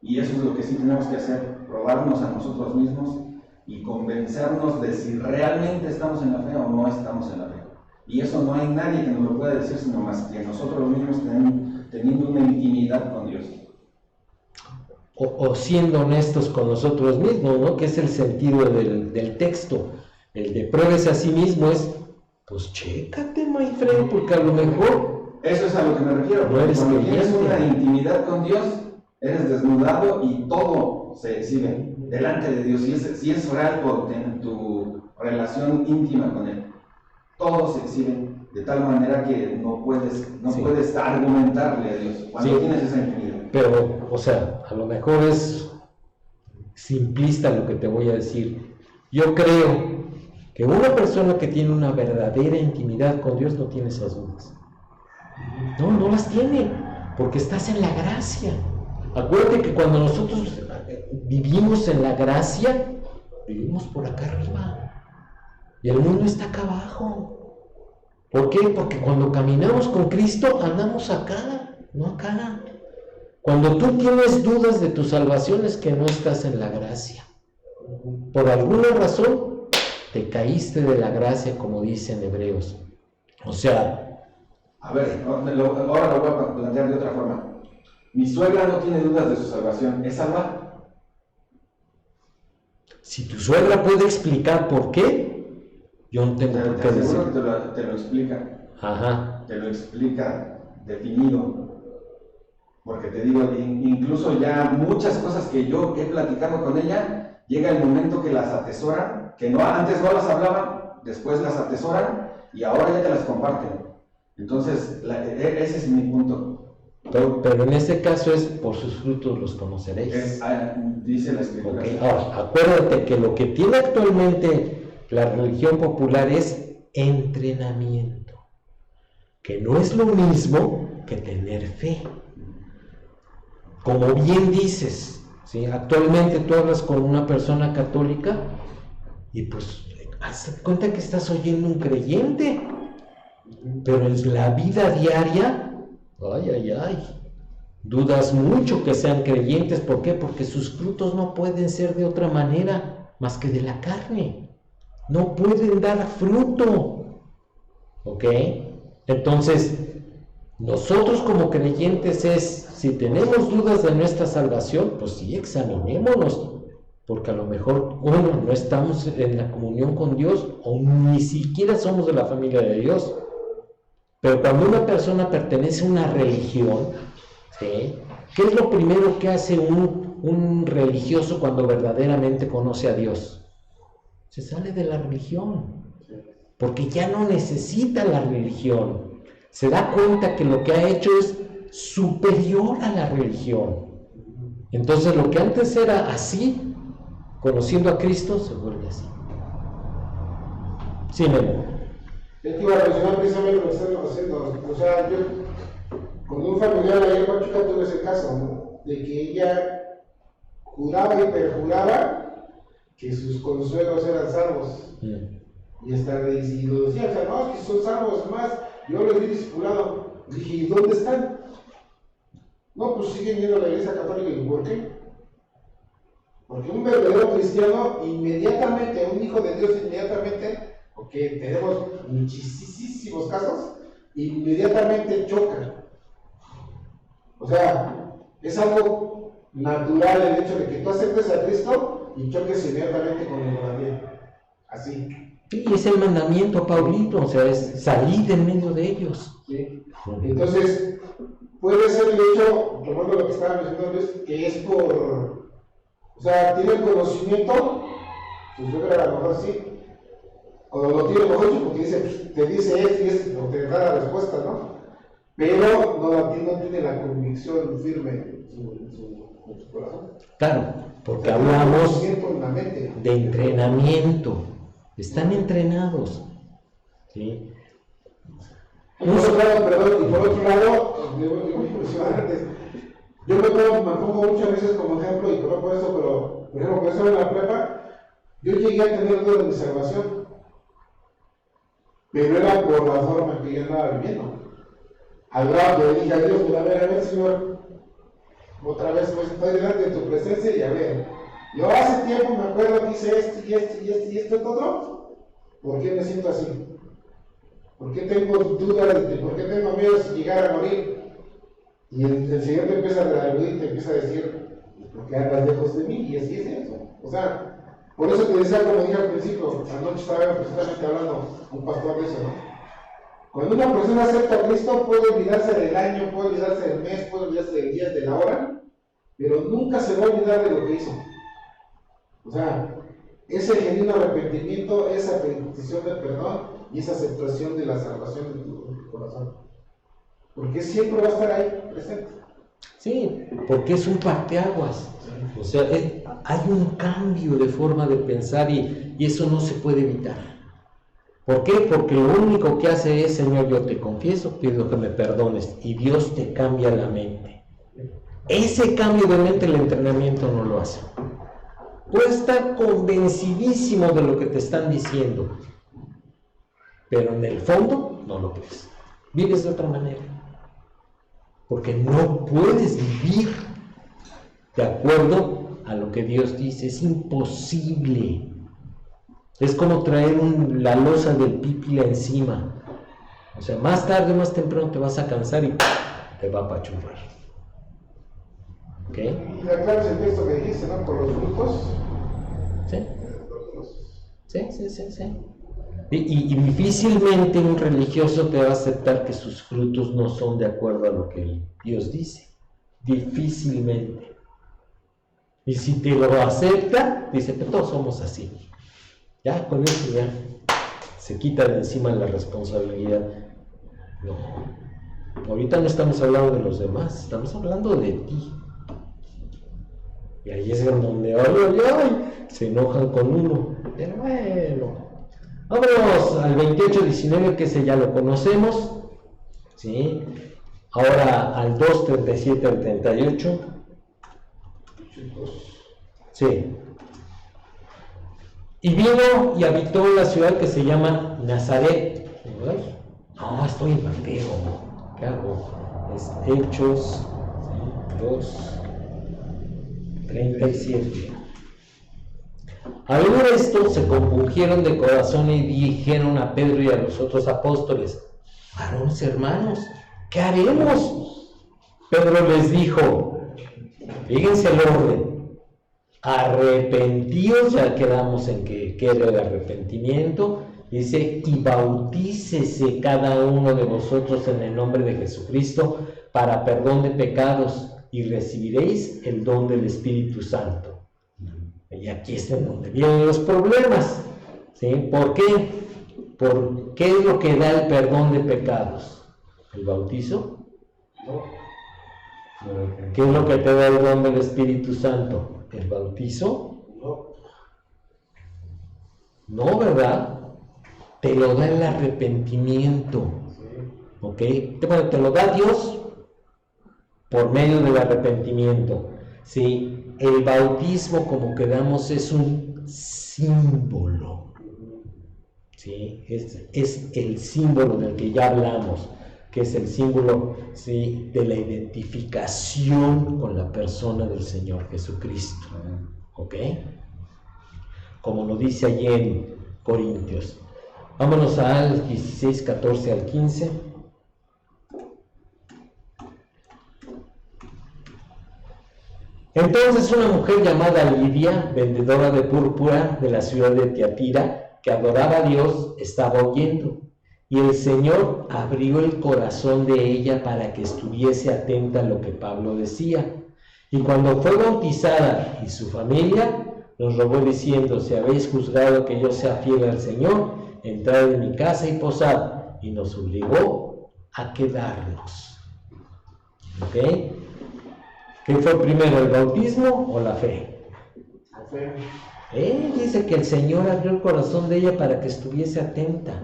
Speaker 5: Y eso es lo que sí tenemos que hacer, probarnos a nosotros mismos y convencernos de si realmente estamos en la fe o no estamos en la fe. Y eso no hay nadie que nos lo pueda decir, sino más que nosotros mismos teniendo una intimidad con Dios.
Speaker 1: O siendo honestos con nosotros mismos, ¿no? Que es el sentido del texto. El de pruébese a sí mismo es, pues chécate, my friend, porque a lo mejor...
Speaker 5: Eso es a lo que me refiero.
Speaker 1: No eres
Speaker 5: cuando tienes
Speaker 1: creyente.
Speaker 5: una intimidad con Dios, eres desnudado y todo se exhibe delante de Dios. Si es real tu relación íntima con Él, todo se exhibe de tal manera que no puedes argumentarle a Dios cuando tienes esa intimidad.
Speaker 1: Pero, o sea, a lo mejor es simplista lo que te voy a decir. Yo creo que una persona que tiene una verdadera intimidad con Dios no tiene esas dudas. No las tiene, porque estás en la gracia. Acuérdate que cuando nosotros vivimos en la gracia, vivimos por acá arriba. Y el mundo está acá abajo. ¿Por qué? Porque cuando caminamos con Cristo, andamos acá, no acá. Cuando tú tienes dudas de tu salvación es que no estás en la gracia. Por alguna razón te caíste de la gracia, como dicen Hebreos. O sea...
Speaker 5: A ver, ahora lo voy a plantear de otra forma. Mi suegra no tiene dudas de su salvación, ¿es salva?
Speaker 1: Si tu suegra puede explicar por qué, yo no tengo por qué decir.
Speaker 5: Seguro que te lo explica.
Speaker 1: Ajá.
Speaker 5: Te lo explica definido. Porque te digo, incluso ya muchas cosas que yo he platicado con ella, llega el momento que las atesoran, que antes no las hablaban, después las atesoran y ahora ya te las comparten. Entonces, ese es mi punto.
Speaker 1: Pero en este caso es por sus frutos los conoceréis.
Speaker 5: Dice la Escritura.
Speaker 1: Okay. Ahora, acuérdate que lo que tiene actualmente la religión popular es entrenamiento, que no es lo mismo que tener fe. Como bien dices, ¿sí? Actualmente tú hablas con una persona católica y pues haz cuenta que estás oyendo un creyente, pero en la vida diaria, dudas mucho que sean creyentes. ¿Por qué? Porque sus frutos no pueden ser de otra manera más que de la carne. No pueden dar fruto. ¿Ok? Entonces, nosotros como creyentes si tenemos dudas de nuestra salvación, pues sí, examinémonos. Porque a lo mejor, no estamos en la comunión con Dios o ni siquiera somos de la familia de Dios. Pero cuando una persona pertenece a una religión, ¿sí? ¿Qué es lo primero que hace un religioso cuando verdaderamente conoce a Dios? Se sale de la religión, porque ya no necesita la religión. se da cuenta que lo que ha hecho es superior a la religión. Entonces lo que antes era así, conociendo a Cristo, se vuelve así. Sí, Memo.
Speaker 2: Yo te iba a mencionar precisamente lo que están haciendo. O sea, yo con un familiar allá en Pachuca tuve ese caso, ¿no? De que ella juraba y perjuraba que sus consuelos eran salvos. Y hasta lo decía, o sea, no, es que son salvos más, yo los vi discipulado. Dije, ¿y dónde están? No, pues siguen yendo a la iglesia católica. ¿Y por qué? Porque un verdadero cristiano inmediatamente, un hijo de Dios inmediatamente, porque tenemos muchísimos casos, inmediatamente choca. O sea, es algo natural el hecho de que tú aceptes a Cristo y choques inmediatamente con el mandamiento. Así.
Speaker 1: Y es el mandamiento, Paulito, o sea, es salir en medio de ellos.
Speaker 2: ¿Sí? Entonces, puede ser el hecho, tomando lo que estaba mencionando, que es por, o sea, tiene el conocimiento, su suegra a lo mejor sí, o lo tiene mejor porque dice, pues, te dice esto y esto, o te da la respuesta, ¿no? Pero no tiene la convicción firme en su corazón.
Speaker 1: Claro, porque
Speaker 2: O sea,
Speaker 1: hablamos
Speaker 2: en la mente.
Speaker 1: de entrenamiento. Están entrenados. ¿Sí?
Speaker 2: Y por otro lado, perdón, y por otro lado, yo me pongo muchas veces como ejemplo, y perdón por eso, pero por ejemplo, por eso en la prepa, yo llegué a tener dudas de mi salvación, pero era por la forma que yo andaba viviendo. Al grado que le dije a Dios, pues, a ver, Señor, otra vez pues, estoy delante de tu presencia y a ver, yo hace tiempo me acuerdo que hice esto y esto y esto y esto y todo, ¿por qué me siento así? ¿Por qué tengo dudas de por qué tengo miedo de llegar a morir? Y el Señor te empieza a redarguir y te empieza a decir, ¿por qué andas lejos de mí? Y así es eso. O sea, por eso te decía, como dije al principio, anoche estaba precisamente hablando un pastor de eso, ¿no? Cuando una persona acepta a Cristo, puede olvidarse del año, puede olvidarse del mes, puede olvidarse del día, de la hora, pero nunca se va a olvidar de lo que hizo. O sea, ese genuino arrepentimiento, esa petición de perdón y esa aceptación de la salvación de tu corazón. Porque siempre va a estar ahí presente.
Speaker 1: Sí, porque es un parteaguas. O sea, hay un cambio de forma de pensar y eso no se puede evitar. ¿Por qué? Porque lo único que hace es, Señor, yo te confieso, pido que me perdones, y Dios te cambia la mente. Ese cambio de mente el entrenamiento no lo hace. Puedes estar convencidísimo de lo que te están diciendo, pero en el fondo no lo crees. Vives de otra manera. Porque no puedes vivir de acuerdo a lo que Dios dice. Es imposible. Es como traer la losa del pípila encima. O sea, más tarde o más temprano te vas a cansar y te va a apachurrar. ¿Ok?
Speaker 2: Y la clave es el texto que dijiste, ¿no? Por los frutos.
Speaker 1: ¿Sí? Sí. Y difícilmente un religioso te va a aceptar que sus frutos no son de acuerdo a lo que Dios dice. Difícilmente. Y si te lo acepta, dice que todos somos así. Ya, con eso ya se quita de encima la responsabilidad. No. Ahorita no estamos hablando de los demás, estamos hablando de ti. Y ahí es donde ay, se enojan con uno. Pero bueno. Vámonos al 28-19, que ese ya lo conocemos. ¿Sí? Ahora al 2:37 al 38. Sí. Y vino y habitó en la ciudad que se llama Nazaret. No, estoy en Mateo. ¿Qué hago? Es Hechos 2:37. Al oír esto, se compungieron de corazón y dijeron a Pedro y a los otros apóstoles: varones hermanos, ¿qué haremos? Pedro les dijo, fíjense el orden, arrepentíos, ya quedamos en que era el arrepentimiento, dice, y bautícese cada uno de vosotros en el nombre de Jesucristo para perdón de pecados, y recibiréis el don del Espíritu Santo. Y aquí es en donde vienen los problemas. ¿Sí? ¿Por qué? ¿Por qué es lo que da el perdón de pecados? ¿El bautizo?
Speaker 2: No.
Speaker 1: ¿Qué es lo que te da el don del Espíritu Santo? ¿El bautizo?
Speaker 2: No.
Speaker 1: No, ¿verdad? Te lo da el arrepentimiento. ¿Ok? Bueno, te lo da Dios por medio del arrepentimiento. ¿Sí? El bautismo, como quedamos, es un símbolo. ¿Sí? Es el símbolo del que ya hablamos, que es el símbolo, ¿sí?, de la identificación con la persona del Señor Jesucristo. ¿Ok? Como lo dice allí en Corintios. Vámonos al 16, 14 al 15. Entonces una mujer llamada Lidia, vendedora de púrpura de la ciudad de Tiatira, que adoraba a Dios, estaba oyendo, y el Señor abrió el corazón de ella para que estuviese atenta a lo que Pablo decía. Y cuando fue bautizada y su familia, nos rogó diciendo: si habéis juzgado que yo sea fiel al Señor, entrad en mi casa y posad. Y nos obligó a quedarnos. ¿Ok? ¿Qué fue primero, el bautismo o la fe?
Speaker 2: La fe.
Speaker 1: Dice que el Señor abrió el corazón de ella para que estuviese atenta.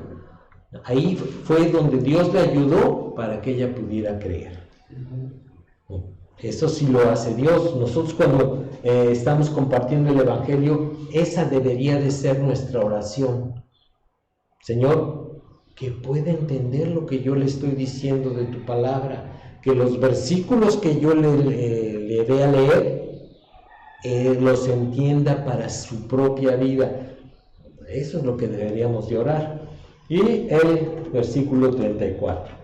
Speaker 1: Ahí fue donde Dios le ayudó para que ella pudiera creer. Eso sí lo hace Dios. Nosotros cuando estamos compartiendo el Evangelio, esa debería de ser nuestra oración. Señor, que pueda entender lo que yo le estoy diciendo de tu palabra, que los versículos que yo le dé a leer, los entienda para su propia vida. Eso es lo que deberíamos de orar. Y el versículo 34.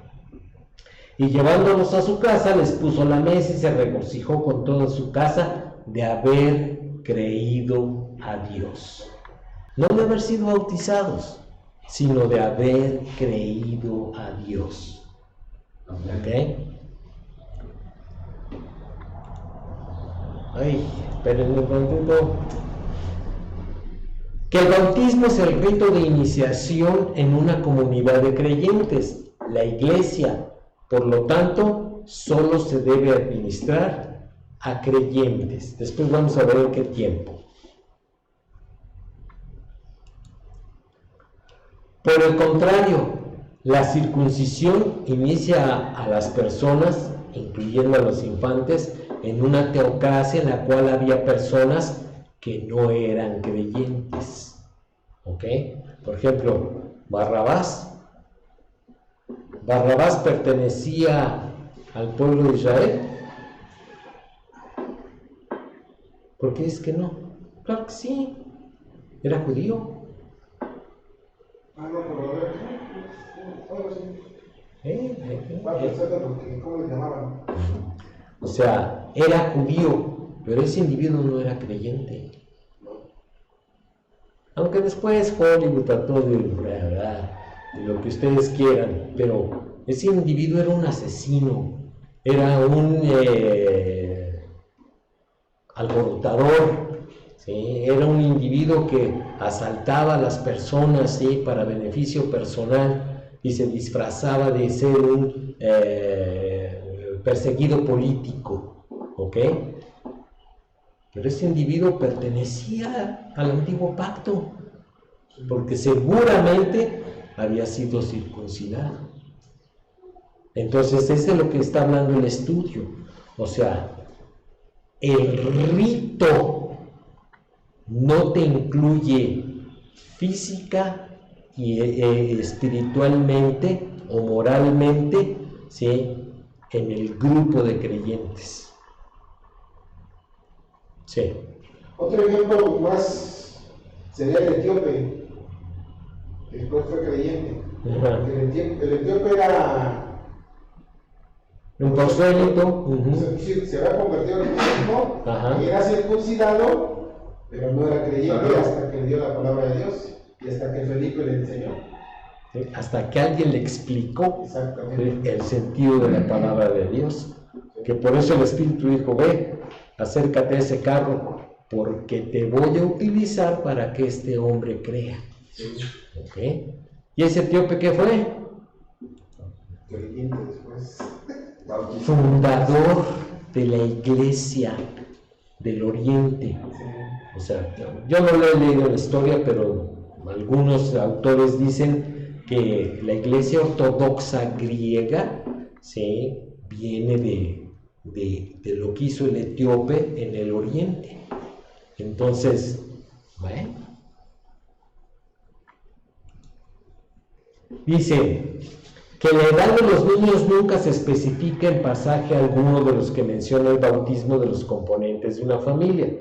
Speaker 1: Y llevándolos a su casa, les puso la mesa y se regocijó con toda su casa de haber creído a Dios. No de haber sido bautizados, sino de haber creído a Dios. ¿Ok? Ay, espérenme un momentito. Que el bautismo es el rito de iniciación en una comunidad de creyentes, la iglesia. Por lo tanto, solo se debe administrar a creyentes. Después vamos a ver en qué tiempo. Por el contrario, la circuncisión inicia a las personas, incluyendo a los infantes, en una teocracia en la cual había personas que no eran creyentes. ¿Ok? Por ejemplo, Barrabás pertenecía al pueblo de Israel. ¿Por qué es que no? Claro que sí, era judío.
Speaker 2: No, pero a ver, ¿cómo le llamaban?
Speaker 1: O sea, era judío, pero ese individuo no era creyente. Aunque después Hollywood trató de lo que ustedes quieran, pero ese individuo era un asesino, era un alborotador, ¿sí? Era un individuo que asaltaba a las personas, ¿sí?, para beneficio personal, y se disfrazaba de ser un perseguido político, ¿ok? Pero ese individuo pertenecía al antiguo pacto, porque seguramente había sido circuncidado. Entonces, eso es lo que está hablando el estudio. O sea, el rito no te incluye física y espiritualmente o moralmente, ¿sí?, en el grupo de creyentes. Sí.
Speaker 2: Otro ejemplo más sería el etíope, que después fue creyente. El etíope era
Speaker 1: un prosélito,
Speaker 2: se había convertido en cristianismo y era circuncidado, pero no era creyente hasta que le dio la palabra de Dios y hasta que Felipe le enseñó.
Speaker 1: ¿Sí? Hasta que alguien le explicó
Speaker 2: Exactamente
Speaker 1: el sentido de la palabra de Dios. Que por eso el Espíritu dijo: ve, acércate a ese carro, porque te voy a utilizar para que este hombre crea. ¿Ok? ¿Y ese etíope qué fue?
Speaker 2: creyente después.
Speaker 1: Fundador de la Iglesia del Oriente. O sea, yo no lo he leído en la historia, pero algunos autores dicen que la Iglesia ortodoxa griega, ¿sí?, viene de lo que hizo el etíope en el Oriente. Entonces, bueno, dice que la edad de los niños nunca se especifica en pasaje alguno de los que menciona el bautismo de los componentes de una familia.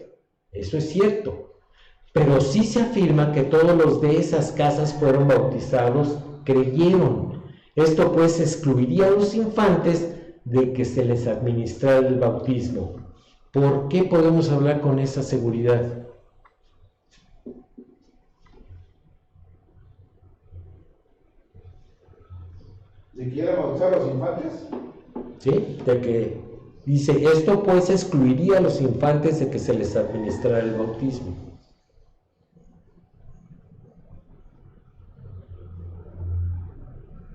Speaker 1: Eso es cierto, pero sí se afirma que todos los de esas casas fueron bautizados, creyeron. Esto pues excluiría a los infantes de que se les administrara el bautismo. ¿Por qué podemos hablar con esa seguridad?
Speaker 2: ¿De quieren bautizar a los infantes?
Speaker 1: ¿Sí? De que dice, esto pues excluiría a los infantes de que se les administrara el bautismo.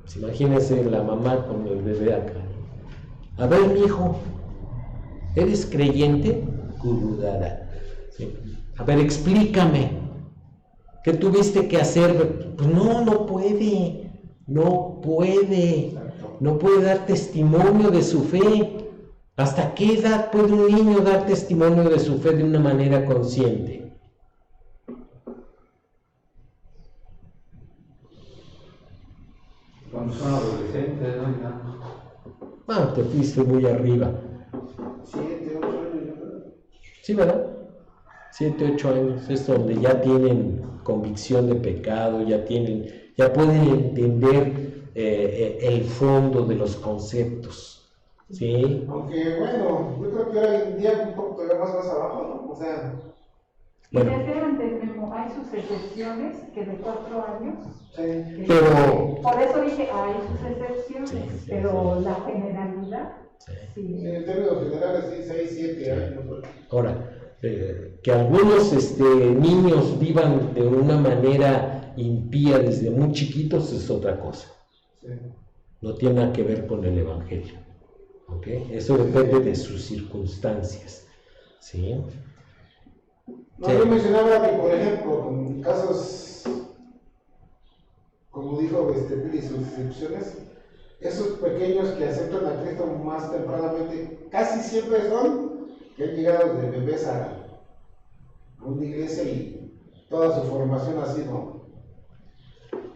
Speaker 1: Pues imagínense la mamá con el bebé acá. A ver, mi hijo, ¿eres creyente? Gurudara. ¿Sí? A ver, explícame. ¿Qué tuviste que hacer? Pues no puede. No puede dar testimonio de su fe. ¿Hasta qué edad puede un niño dar testimonio de su fe de una manera consciente?
Speaker 4: Cuando son adolescentes, ¿no?
Speaker 1: Ah, te fuiste muy arriba.
Speaker 2: 7, 8 años.
Speaker 1: Sí, ¿verdad? 7, 8 años es donde ya tienen convicción de pecado, ya pueden entender el fondo de los conceptos, ¿sí?
Speaker 2: Aunque bueno, yo creo que hoy en día un poco todavía más abajo, ¿no? O sea...
Speaker 1: Bueno,
Speaker 3: Desde antes mismo hay sus excepciones que de 4 años.
Speaker 2: Sí.
Speaker 1: Pero...
Speaker 3: Por eso dije, hay sus excepciones,
Speaker 1: Sí,
Speaker 3: pero la generalidad, sí.
Speaker 2: En términos generales, sí, 6, 7 años.
Speaker 1: Ahora, que algunos niños vivan de una manera impía desde muy chiquitos es otra cosa.
Speaker 2: Sí.
Speaker 1: No tiene nada que ver con el Evangelio. ¿Ok? Eso depende de sus circunstancias. ¿Sí?
Speaker 2: No,
Speaker 1: Sí.
Speaker 2: yo mencionaba que, por ejemplo, con casos, como dijo Pili, sus excepciones, esos pequeños que aceptan a Cristo más tempranamente, casi siempre son que han llegado de bebés a una iglesia y toda su formación ha sido.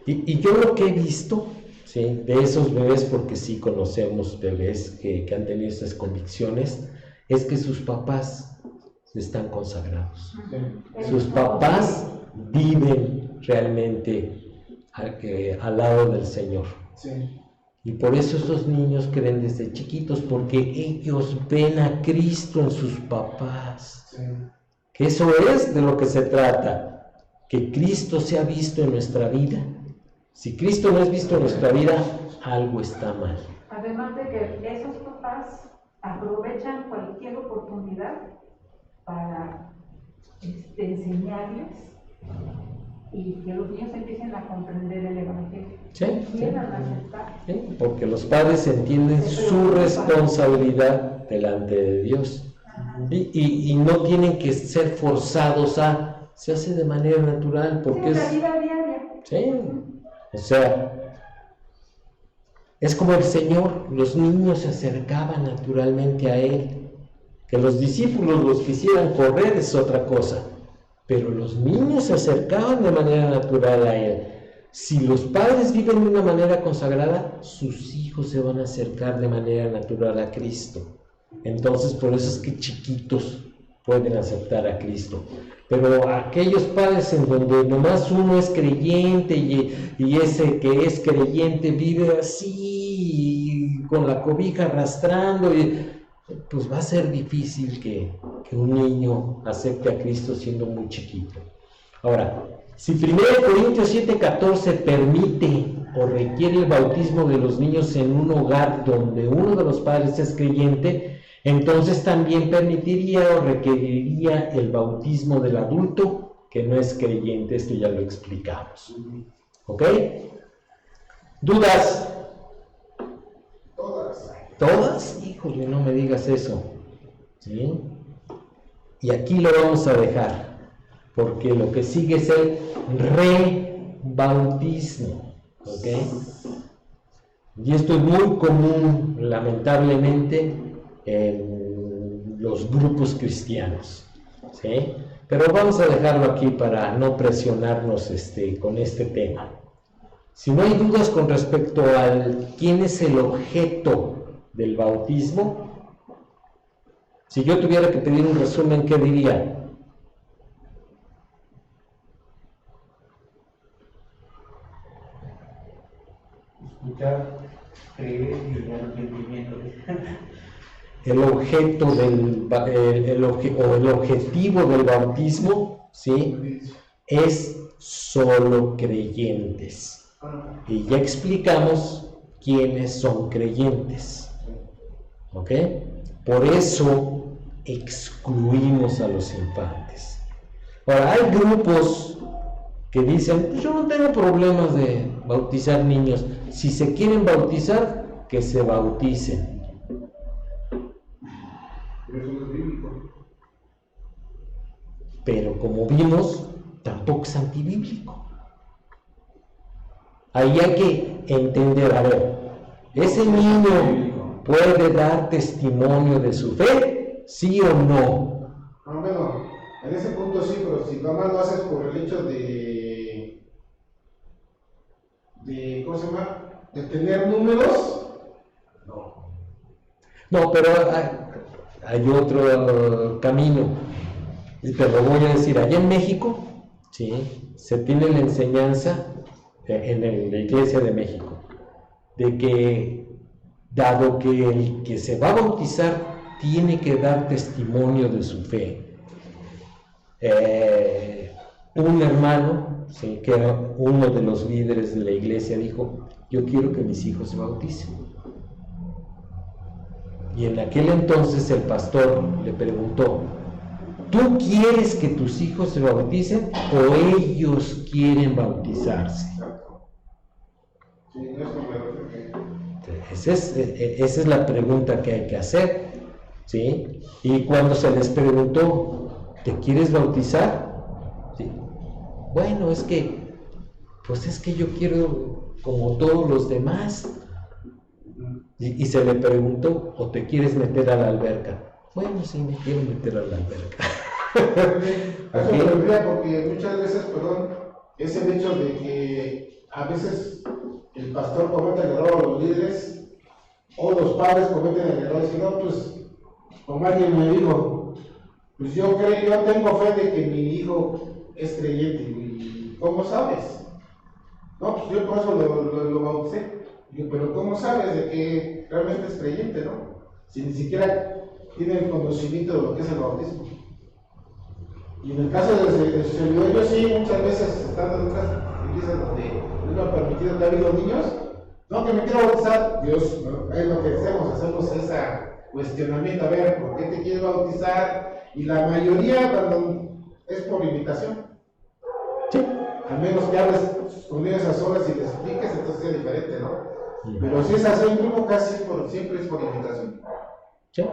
Speaker 1: Y yo lo que he visto, ¿sí?, de esos bebés, porque sí conocemos bebés que han tenido esas convicciones, es que sus papás están consagrados.
Speaker 2: Sí.
Speaker 1: Sus papás viven realmente al lado del Señor.
Speaker 2: Sí.
Speaker 1: Y por eso esos niños creen desde chiquitos, porque ellos ven a Cristo en sus papás.
Speaker 2: Sí.
Speaker 1: Que eso es de lo que se trata, que Cristo sea visto en nuestra vida. Si Cristo no es visto en nuestra vida, algo está mal.
Speaker 3: Además de que esos papás aprovechan cualquier oportunidad para enseñarles y que los niños empiecen a comprender el Evangelio.
Speaker 1: ¿Sí?
Speaker 3: Quieran aceptar.
Speaker 1: ¿Sí? Porque los padres entienden su responsabilidad delante de Dios. Y no tienen que ser forzados se hace de manera natural, porque
Speaker 3: Sí, la vida diaria.
Speaker 1: Sí, o sea, es como el Señor, los niños se acercaban naturalmente a Él. Que los discípulos los quisieran correr es otra cosa, pero los niños se acercaban de manera natural a Él. Si los padres viven de una manera consagrada, sus hijos se van a acercar de manera natural a Cristo. Entonces, por eso es que chiquitos pueden aceptar a Cristo. Pero aquellos padres en donde nomás uno es creyente y ese que es creyente vive así, con la cobija arrastrando, pues va a ser difícil que un niño acepte a Cristo siendo muy chiquito. Ahora, si 1 Corintios 7:14 permite o requiere el bautismo de los niños en un hogar donde uno de los padres es creyente, entonces también permitiría o requeriría el bautismo del adulto que no es creyente. Esto ya lo explicamos. ¿Ok? ¿Dudas? ¿Todas? Híjole, no me digas eso. ¿Sí? Y aquí lo vamos a dejar, porque lo que sigue es el rebautismo. ¿Ok? Y esto es muy común, lamentablemente, en los grupos cristianos. ¿Sí? Pero vamos a dejarlo aquí para no presionarnos con este tema. Si no hay dudas con respecto al quién es el objeto del bautismo, si yo tuviera que pedir un resumen, ¿qué diría?
Speaker 6: Escuchar, creer y el arrepentimiento.
Speaker 1: El objeto el objetivo del bautismo, ¿sí? Es solo creyentes. Y ya explicamos quiénes son creyentes. ¿Ok? Por eso excluimos a los infantes. Ahora, hay grupos que dicen, pues yo no tengo problemas de bautizar niños. Si se quieren bautizar, que se bauticen.
Speaker 2: Eso no es bíblico.
Speaker 1: Pero como vimos, tampoco es antibíblico. Ahí hay que entender, a ver, ¿ese niño puede dar testimonio de su fe? ¿Sí o no?
Speaker 2: Ah, bueno, en ese punto sí, pero si nomás lo haces por el hecho de ¿cómo se llama? De tener números, no.
Speaker 1: No, pero hay otro camino. Y te lo voy a decir, allá en México, ¿sí? Se tiene la enseñanza en la Iglesia de México, de que dado que el que se va a bautizar tiene que dar testimonio de su fe. Un hermano, ¿sí?, que era uno de los líderes de la iglesia, dijo, yo quiero que mis hijos se bauticen. Y en aquel entonces el pastor le preguntó, ¿tú quieres que tus hijos se bauticen o ellos quieren bautizarse?
Speaker 2: Sí, no es como
Speaker 1: Esa es la pregunta que hay que hacer, ¿sí? Y cuando se les preguntó, ¿te quieres bautizar? ¿Sí? Bueno, es que yo quiero como todos los demás. Y se le preguntó, ¿o te quieres meter a la alberca? Bueno, sí, me quiero meter a la alberca.
Speaker 2: Eso me olvida porque muchas veces, es el hecho de que a veces el pastor comete el error, o los líderes, o los padres cometen el error, dicen, no, pues, como alguien me dijo, pues yo tengo fe de que mi hijo es creyente, y ¿cómo sabes? No, pues yo por eso lo bauticé. Digo, pero ¿cómo sabes de que realmente es creyente, no? Si ni siquiera tiene el conocimiento de lo que es el bautismo. Y en el caso de su servidor, yo sí, muchas veces, estando en otras iglesias donde no ha permitido que ha habido niños, no, que me quiero bautizar, Dios, ¿no? Es lo que hacemos ese cuestionamiento, a ver, ¿por qué te quieres bautizar? Y la mayoría, cuando es por invitación.
Speaker 1: Sí.
Speaker 2: Al menos que hables con ellos a solas y les expliques, entonces es diferente, ¿no? Pero si es así, en grupo casi siempre es por invitación.
Speaker 1: Sí.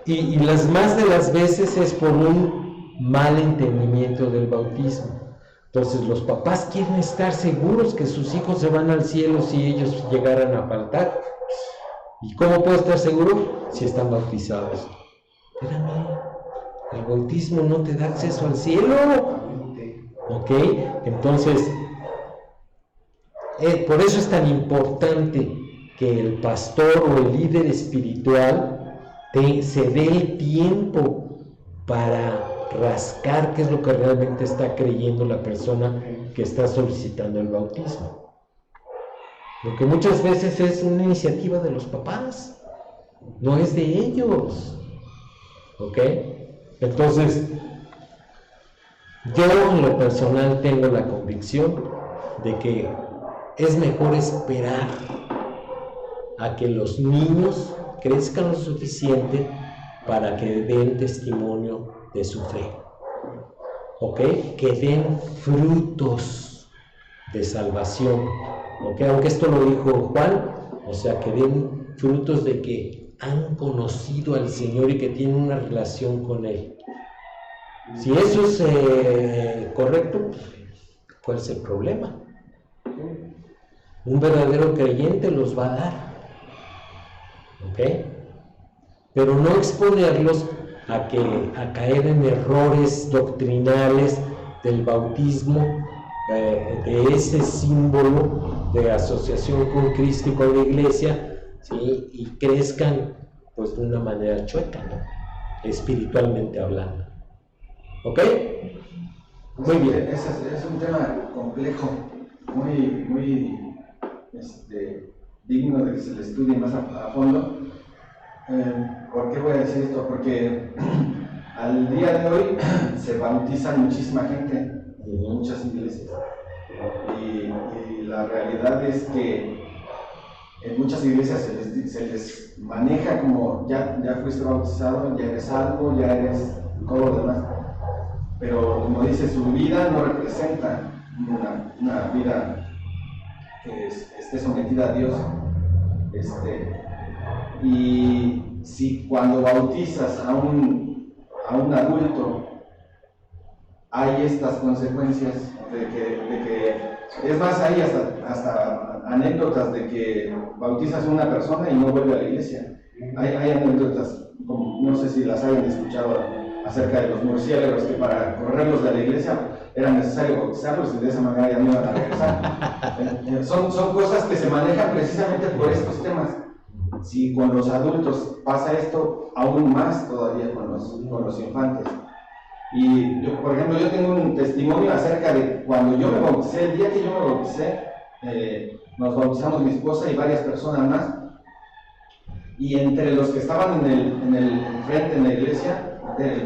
Speaker 1: Y las más de las veces es por un mal entendimiento del bautismo. Entonces los papás quieren estar seguros que sus hijos se van al cielo si ellos llegaran a faltar. ¿Y cómo puedo estar seguro? Si están bautizados. Espérame, el bautismo no te da acceso al cielo. ¿Ok? Entonces, por eso es tan importante que el pastor o el líder espiritual se dé el tiempo para rascar qué es lo que realmente está creyendo la persona que está solicitando el bautismo. Porque muchas veces es una iniciativa de los papás, no es de ellos. ¿Ok? Entonces, yo en lo personal tengo la convicción de que es mejor esperar a que los niños crezcan lo suficiente para que den testimonio de su fe. ¿Ok? Que den frutos de salvación ¿Ok? Aunque esto lo dijo Juan, o sea, que den frutos de que han conocido al Señor y que tienen una relación con Él. Si eso es correcto, ¿cuál es el problema? Un verdadero creyente los va a dar, ¿ok? Pero no exponerlos a caer en errores doctrinales del bautismo, de ese símbolo de asociación con Cristo y con la Iglesia, ¿sí? Y crezcan pues de una manera chueca, ¿no? Espiritualmente hablando. ¿Ok? Muy bien.
Speaker 5: Es un tema complejo, muy digno de que se le estudie más a fondo. ¿Por qué voy a decir esto? Porque al día de hoy se bautizan muchísima gente en muchas iglesias. Y la realidad es que en muchas iglesias se les maneja como ya fuiste bautizado, ya eres salvo, ya eres todo lo demás. Pero como dice, su vida no representa una vida que esté sometida a Dios. Y si cuando bautizas a un adulto hay estas consecuencias de que es más, hay hasta anécdotas de que bautizas a una persona y no vuelve a la iglesia. Hay anécdotas, como, no sé si las hayan escuchado, acerca de los murciélagos, que para correrlos de la iglesia era necesario bautizarlos y de esa manera ya no iban a regresar. Son cosas que se manejan precisamente por estos temas. Si con los adultos pasa esto, aún más todavía con los infantes. Y yo, por ejemplo, yo tengo un testimonio acerca de cuando yo me bauticé, el día que yo me bauticé, nos bautizamos mi esposa y varias personas más, y entre los que estaban en el frente en la iglesia, el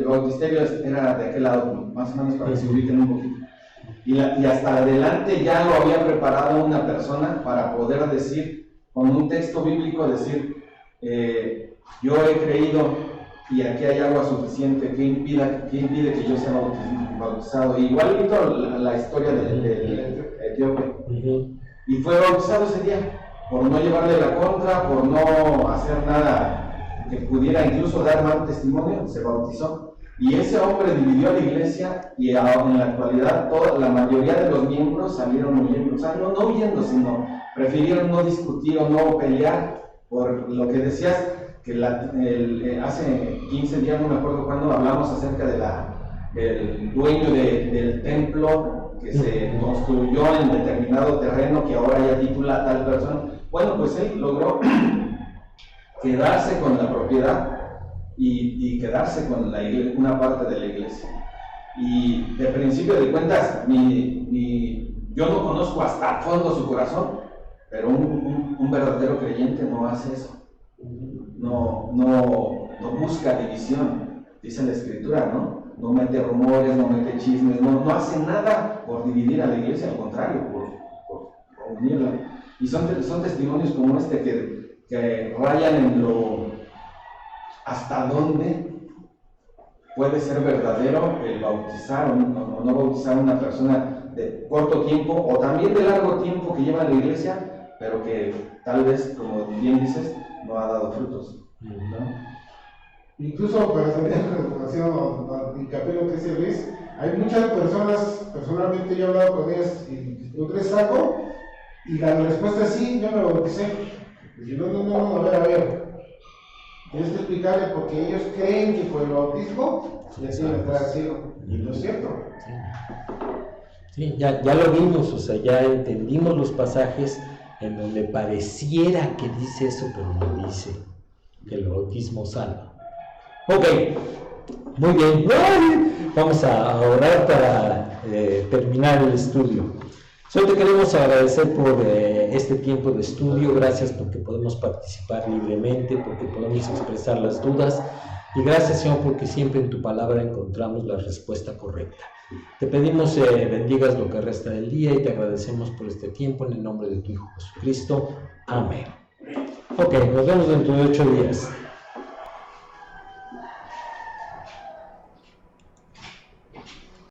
Speaker 5: bautisterio era de aquel lado, más o menos para que se ubiquen un poquito. Y hasta adelante ya lo había preparado una persona para poder decir, con un texto bíblico, decir, yo he creído y aquí hay agua suficiente, ¿qué impide que yo sea bautizado? Igual la historia del etíope. Y fue bautizado ese día, por no llevarle la contra, por no hacer nada que pudiera incluso dar mal testimonio, se bautizó. Y ese hombre dividió la iglesia y en la actualidad la mayoría de los miembros salieron huyendo. O sea, no huyendo, sino prefirieron no discutir o no pelear por lo que decías, que hace 15 días, no me acuerdo cuándo, hablamos acerca del dueño del templo que se construyó en determinado terreno que ahora ya titula a tal persona. Bueno, pues él logró quedarse con la propiedad y quedarse con una parte de la iglesia. Y de principio de cuentas, yo no conozco hasta el fondo su corazón, pero un verdadero creyente no hace eso. No busca división, dice la Escritura, ¿no? No mete rumores, no mete chismes, no hace nada por dividir a la iglesia, al contrario, por unirla. Y son testimonios como este que rayan en lo hasta dónde puede ser verdadero el bautizar o no bautizar a una persona de corto tiempo o también de largo tiempo que lleva en la iglesia, pero que tal vez, como bien dices, no ha dado frutos, ¿no?
Speaker 2: Incluso para también haciendo hincapié en lo que dice Luis, hay muchas personas, personalmente yo he hablado con ellas, y ¿tú crees algo? Y la respuesta es sí, yo me bauticé. Y yo no, a ver. Tienes que explicarle porque ellos creen que por el bautismo ya se va a entrar al cielo. Y no es cierto.
Speaker 1: Sí, ya lo vimos, o sea, ya entendimos los pasajes en donde pareciera que dice eso, pero no dice que el bautismo salva. Ok, muy bien. Vamos a orar para terminar el estudio. Solo te queremos agradecer por este tiempo de estudio. Gracias porque podemos participar libremente, porque podemos expresar las dudas. Y gracias, Señor, porque siempre en tu palabra encontramos la respuesta correcta. Te pedimos bendigas lo que resta del día y te agradecemos por este tiempo en el nombre de tu Hijo Jesucristo. Amén. Ok, nos vemos dentro de 8 días.